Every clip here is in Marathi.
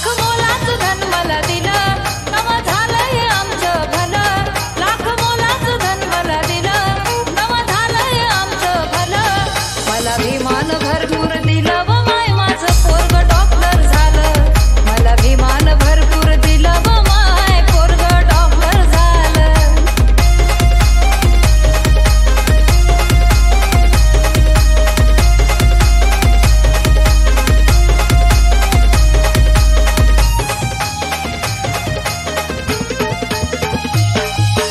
लाख मोलाचं धन मला दिलं, नवं झालंय आमचं भलं. लाख मोलाचं धन मला दिलं, नवं झालंय आमचं भलं. मला विमान भरपूर दिलं व माय माझं पोरग डॉक्टर झालं. मला विमान भरपूर दिलं व माय पोरग डॉक्टर झालं.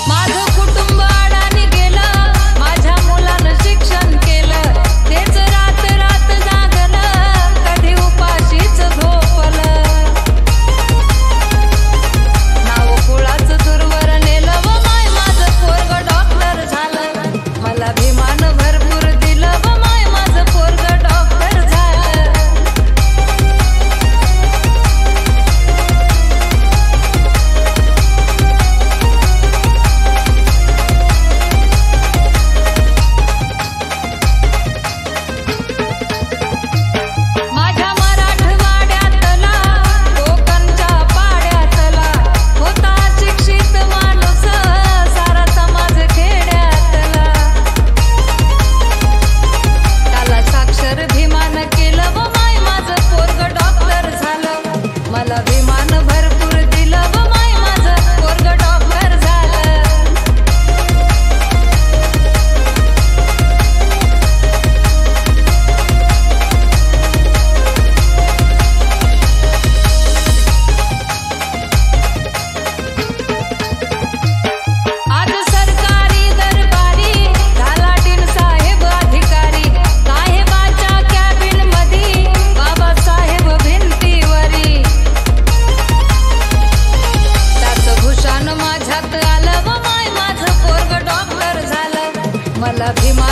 माझं कुटुंब अडाणी गेलं, माझ्या मुलानं शिक्षण केलं. तेच रात रात जागलं, कधी उपाशीच झोपलं. नाव कुळाचं दूरवर नेलं व माय माझं पोरग डॉक्टर झालं. मला विमान भरपूर दिलं व माय माझं पोरग डॉक्टर झालं. माझ्या मराठवाड्यातला, कोकणच्या पाड्यातला होता शिक्षित माणूस, सारा समाज खेड्यातला. त्याला साक्षर भीमान केलं व माय माझं पोरग डॉक्टर झालं. मला विमान भरपूर दिलं व माय माझं पोरग डॉक्टर झालं. आज सरकारी दरबारी झाला डीन साहेब अधिकारी. साहेबाच्या कॅबिन मधी बाबासाहेब भिंतीवरी. त्याचं भूषण माझ्यात आलं व माय माझं पोरग डॉक्टर झालं. मला भीमा